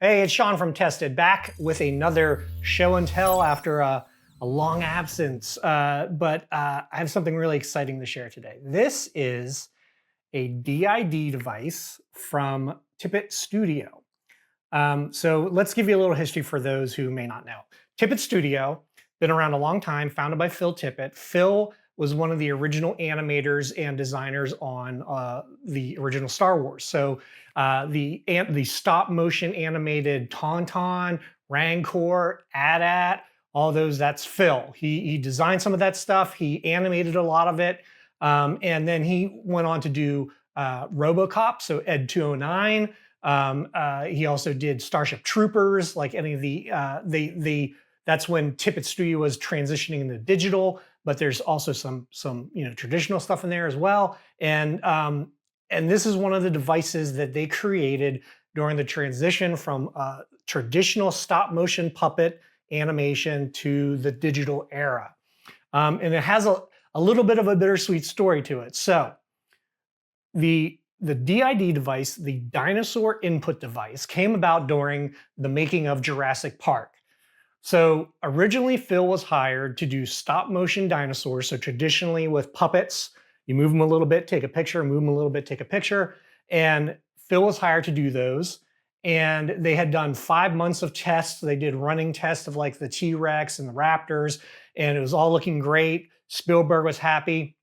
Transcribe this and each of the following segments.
Hey, it's Sean from Tested, back with another show and tell after a long absence. I have something really exciting to share today. This is a DID device from Tippett Studio. So let's give you a little history for those who may not know. Tippett Studio, been around a long time, founded by Phil Tippett. Phil was one of the original animators and designers on the original Star Wars. So the stop motion animated Tauntaun, Rancor, AT-AT, all those, that's Phil. He designed some of that stuff. He animated a lot of it. And then he went on to do RoboCop, so Ed 209. He also did Starship Troopers, like any of the that's when Tippett Studio was transitioning into digital, but there's also some traditional stuff in there as well. And this is one of the devices that they created during the transition from traditional stop motion puppet animation to the digital era. And it has a little bit of a bittersweet story to it. So the DID device, the Dinosaur Input Device, came about during the making of Jurassic Park. So originally Phil was hired to do stop motion dinosaurs. So traditionally with puppets, you move them a little bit, take a picture, move them a little bit, take a picture. And Phil was hired to do those. And they had done 5 months of tests. They did running tests of like the T-Rex and the Raptors, and it was all looking great. Spielberg was happy.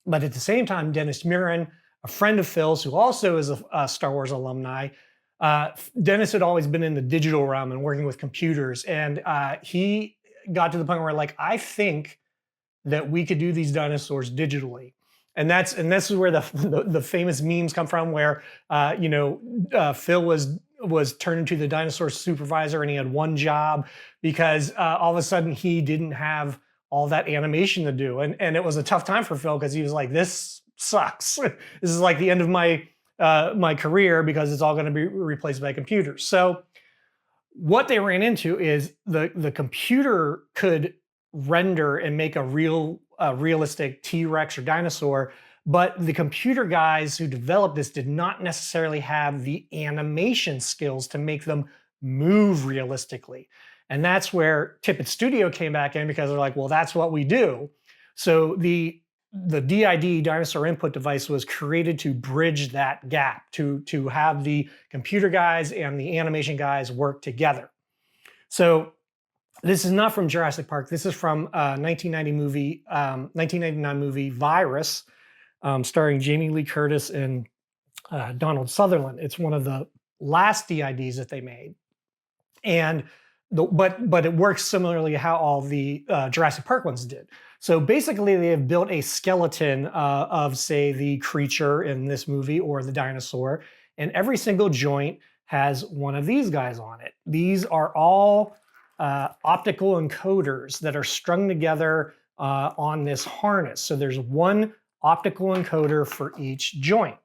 But at the same time, Dennis Muren, a friend of Phil's who also is a Star Wars alumni, Dennis had always been in the digital realm and working with computers. And he got to the point where like, I think that we could do these dinosaurs digitally. And this is where the famous memes come from, where Phil was turned into the dinosaur supervisor and he had one job because all of a sudden he didn't have all that animation to do. And it was a tough time for Phil because he was like, this sucks. This is like the end of my career because it's all going to be replaced by computers. So what they ran into is the computer could render and make a realistic T-Rex or dinosaur, but the computer guys who developed this did not necessarily have the animation skills to make them move realistically. And that's where Tippett Studio came back in, because they're like, well, that's what we do. So the DID, Dinosaur Input Device, was created to bridge that gap, to have the computer guys and the animation guys work together. So this is not from Jurassic Park. This is from 1999 movie Virus, starring Jamie Lee Curtis and Donald Sutherland. It's one of the last DIDs that they made, and but it works similarly how all the Jurassic Park ones did. So basically, they have built a skeleton of, say, the creature in this movie or the dinosaur, and every single joint has one of these guys on it. These are all optical encoders that are strung together on this harness. So there's one optical encoder for each joint.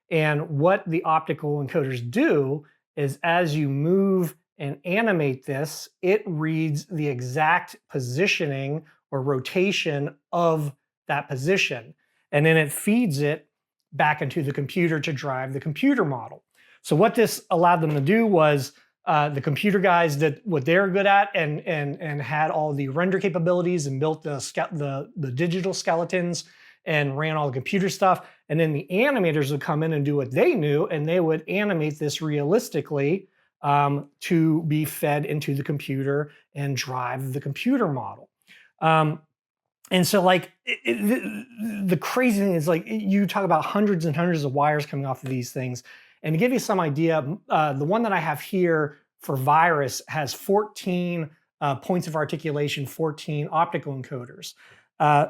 And what the optical encoders do is, as you move and animate this, it reads the exact positioning or rotation of that position. And then it feeds it back into the computer to drive the computer model. So what this allowed them to do was the computer guys did what they're good at and had all the render capabilities and built the digital skeletons and ran all the computer stuff. And then the animators would come in and do what they knew, and they would animate this realistically to be fed into the computer and drive the computer model. And so like the crazy thing is, like, you talk about hundreds and hundreds of wires coming off of these things. And to give you some idea, the one that I have here for Virus has 14 points of articulation, 14 optical encoders.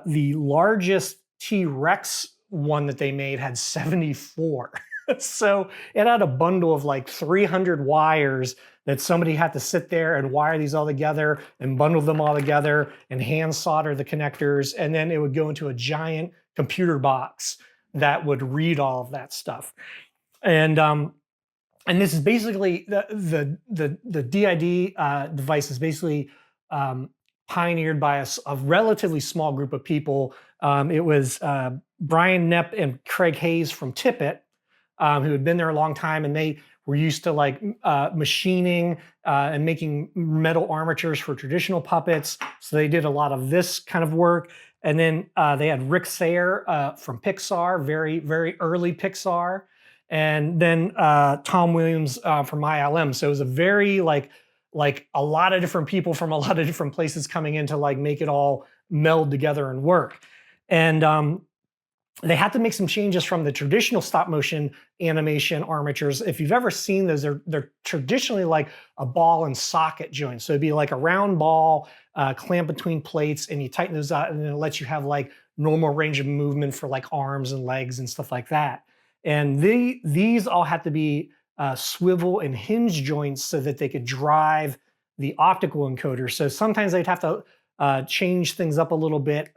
The largest T-Rex one that they made had 74. So it had a bundle of like 300 wires that somebody had to sit there and wire these all together and bundle them all together and hand solder the connectors. And then it would go into a giant computer box that would read all of that stuff. And this is basically the DID device is basically pioneered by a relatively small group of people. It was Brian Knepp and Craig Hayes from Tippett, who had been there a long time, and they were used to like machining and making metal armatures for traditional puppets. So they did a lot of this kind of work. And then they had Rick Sayer from Pixar, very, very early Pixar. And then Tom Williams from ILM. So it was a very like a lot of different people from a lot of different places coming in to like make it all meld together and work. And they had to make some changes from the traditional stop motion animation armatures. If you've ever seen those, they're traditionally like a ball and socket joint. So it'd be like a round ball clamped between plates, and you tighten those out, and it lets you have like normal range of movement for like arms and legs and stuff like that. And these all had to be swivel and hinge joints so that they could drive the optical encoder. So sometimes they'd have to change things up a little bit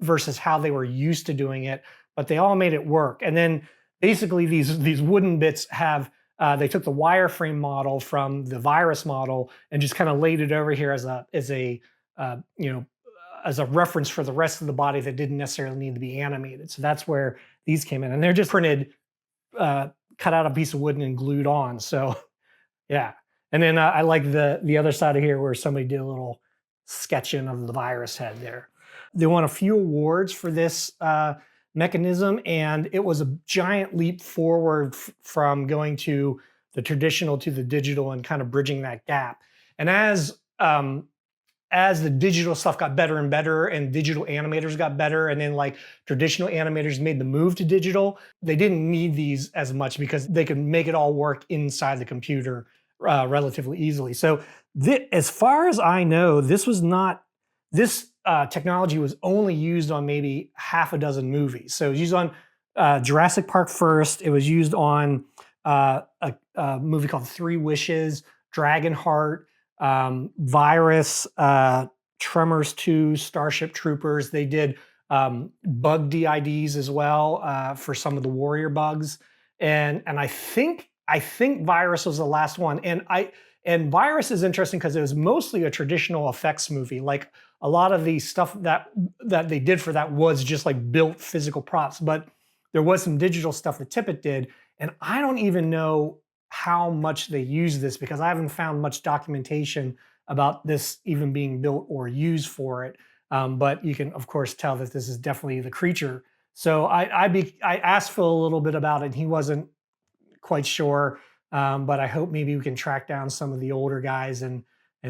versus how they were used to doing it, but they all made it work. And then basically these wooden bits have, they took the wireframe model from the virus model and just kind of laid it over here as a reference for the rest of the body that didn't necessarily need to be animated. So that's where these came in, and they're just printed, cut out a piece of wood and glued on. So yeah. And then I like the other side of here where somebody did a little sketching of the virus head there. They won a few awards for this mechanism, and it was a giant leap forward from going to the traditional to the digital and kind of bridging that gap. And as the digital stuff got better and better, and digital animators got better, and then like traditional animators made the move to digital, they didn't need these as much because they could make it all work inside the computer relatively easily. So as far as I know, this technology was only used on maybe half a dozen movies. So it was used on Jurassic Park first. It was used on a movie called Three Wishes, Dragonheart, Virus, Tremors 2, Starship Troopers. They did bug DIDs as well for some of the warrior bugs. And I think Virus was the last one. And Virus is interesting because it was mostly a traditional effects movie. Like a lot of the stuff that they did for that was just like built physical props, but there was some digital stuff that Tippett did. And I don't even know how much they use this because I haven't found much documentation about this even being built or used for it. But you can of course tell that this is definitely the creature. So I asked Phil a little bit about it, and he wasn't quite sure. But I hope maybe we can track down some of the older guys and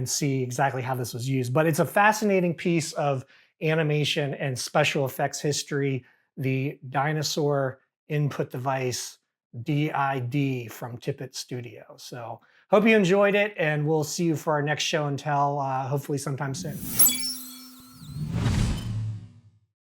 see exactly how this was used. But it's a fascinating piece of animation and special effects history, the Dinosaur Input Device, DID from Tippett Studio. So hope you enjoyed it, and we'll see you for our next show and tell, hopefully sometime soon.